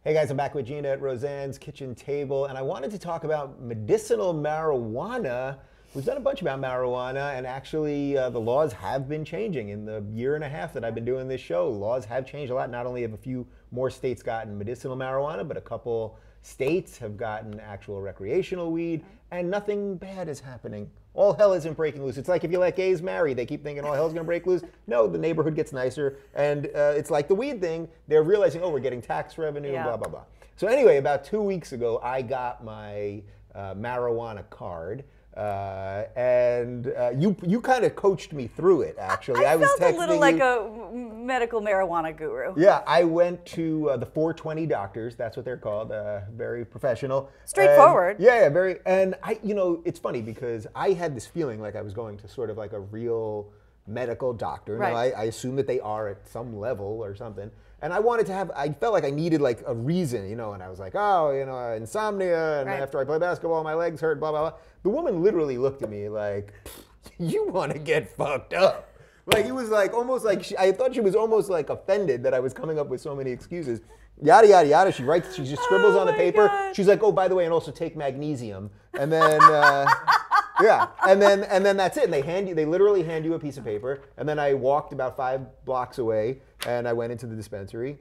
Hey guys, I'm back with Gina at Roseanne's Kitchen Table, and I wanted to talk about medicinal marijuana. We've done a bunch about marijuana, and actually the laws have been changing. In the year and a half that I've been doing this show, laws have changed a lot. Not only have a few more states gotten medicinal marijuana, but a couple states have gotten actual recreational weed, and nothing bad is happening. All hell isn't breaking loose. It's like if you let gays marry, they keep thinking all hell's gonna break loose. No, the neighborhood gets nicer, and it's like the weed thing. They're realizing, oh, we're getting tax revenue, blah, blah, blah. So anyway, about 2 weeks ago, I got my marijuana card. You kind of coached me through it, actually. I felt a little like a medical marijuana guru. Yeah, I went to the 420 doctors. That's what they're called. Very professional. Straightforward. Yeah, very. And it's funny because I had this feeling like I was going to sort of like a real medical doctor. Right. Now, I assume that they are at some level or something. And I wanted to I felt like I needed like a reason, and I was like, oh, insomnia, and after I play basketball, my legs hurt, blah, blah, blah. The woman literally looked at me like, you want to get fucked up. Like, it was like, almost like, I thought she was almost like offended that I was coming up with so many excuses. Yada, yada, yada. She just scribbles on the paper. God. She's like, oh, by the way, and also take magnesium. And then, yeah, and then that's it. And they literally hand you a piece of paper. And then I walked about 5 blocks away, and I went into the dispensary.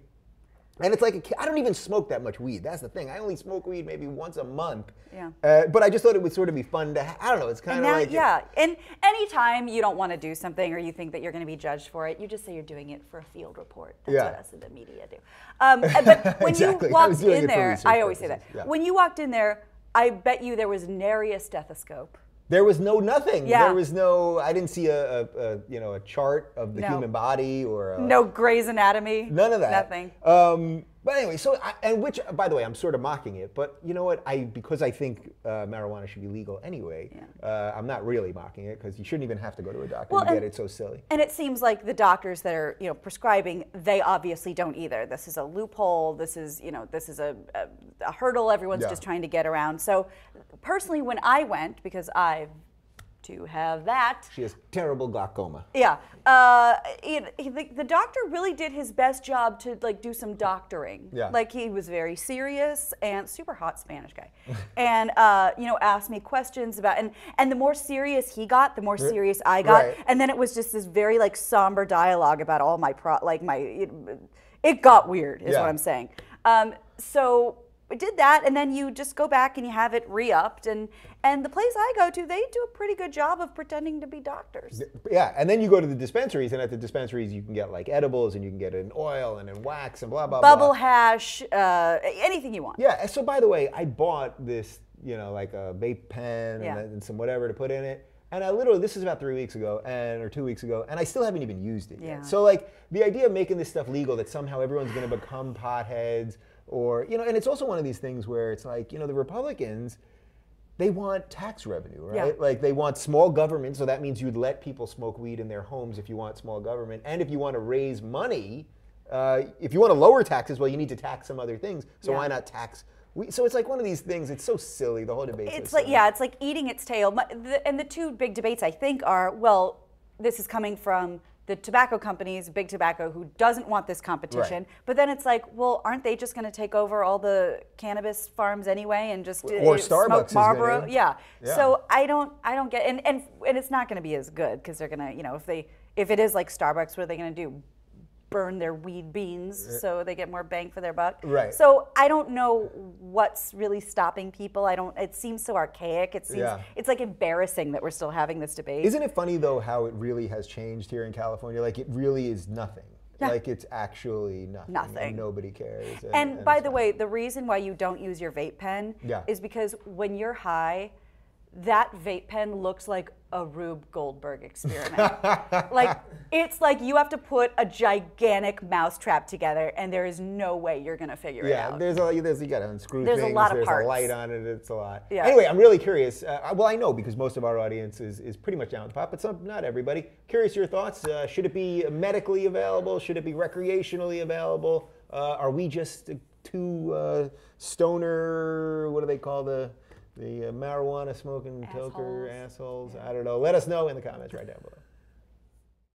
And it's like, I don't even smoke that much weed. That's the thing. I only smoke weed maybe once a month. Yeah. But I just thought it would sort of be fun to, I don't know, it's kind of like. Yeah, and anytime you don't want to do something or you think that you're going to be judged for it, you just say you're doing it for a field report. That's what us in the media do. But when exactly. you walked in there, I always say that. Yeah. When you walked in there, I bet you there was nary a stethoscope. There was nothing. Yeah. There was I didn't see a chart of the human body or no Grey's Anatomy. None of that. Nothing. But anyway, which, by the way, I'm sort of mocking it, but you know what? Because I think marijuana should be legal anyway, I'm not really mocking it because you shouldn't even have to go to a doctor to get it. It's so silly. And it seems like the doctors that are prescribing, they obviously don't either. This is a loophole. This is a hurdle everyone's just trying to get around. So personally, when I went, because I to have that. She has terrible glaucoma. Yeah. The doctor really did his best job to do some doctoring. Yeah. Like, he was very serious and super hot Spanish guy. And asked me questions about, and the more serious he got, the more serious I got. Right. And then it was just this very somber dialogue about all my it got weird is what I'm saying. So we did that, and then you just go back and you have it re-upped, and the place I go to, they do a pretty good job of pretending to be doctors. Yeah, and then you go to the dispensaries, and at the dispensaries you can get like edibles, and you can get an oil and wax and blah, blah, Bubble blah. hash, anything you want. Yeah, so by the way, I bought this, like a vape pen and some whatever to put in it. And I literally, this is about 3 weeks ago, or 2 weeks ago, and I still haven't even used it yet. So the idea of making this stuff legal, that somehow everyone's gonna become potheads, or, and it's also one of these things where it's like, the Republicans, they want tax revenue, right? Yeah. Like, they want small government, so that means you'd let people smoke weed in their homes if you want small government. And if you want to raise money, if you want to lower taxes, well, you need to tax some other things. So why not tax weed? So it's like one of these things, it's so silly, the whole debate. It's like, it's like eating its tail. And the two big debates, I think, are, well, this is coming from the tobacco companies, Big Tobacco, who doesn't want this competition. Right. But then it's like, well, aren't they just going to take over all the cannabis farms anyway and just or Starbucks smoke Marlboro? Yeah. So I don't get, and it's not going to be as good because they're going to, if it is like Starbucks, what are they going to do? Burn their weed beans so they get more bang for their buck. Right. So I don't know what's really stopping people. It seems so archaic. It seems it's like embarrassing that we're still having this debate. Isn't it funny though how it really has changed here in California? Like, it really is nothing. Yeah. Like, it's actually nothing. Nothing. And nobody cares. And by the way, the reason why you don't use your vape pen is because when you're high, that vape pen looks like a Rube Goldberg experiment. It's like you have to put a gigantic mousetrap together, and there is no way you're going to figure it out. Yeah, you got to unscrew things. There's a lot of There's parts. a light on it. It's a lot. Yeah. Anyway, I'm really curious. Well, I know because most of our audience is pretty much down with pot, but not everybody. Curious your thoughts. Should it be medically available? Should it be recreationally available? Are we just two stoner, what do they call the marijuana smoking toker assholes? I don't know. Let us know in the comments right down below.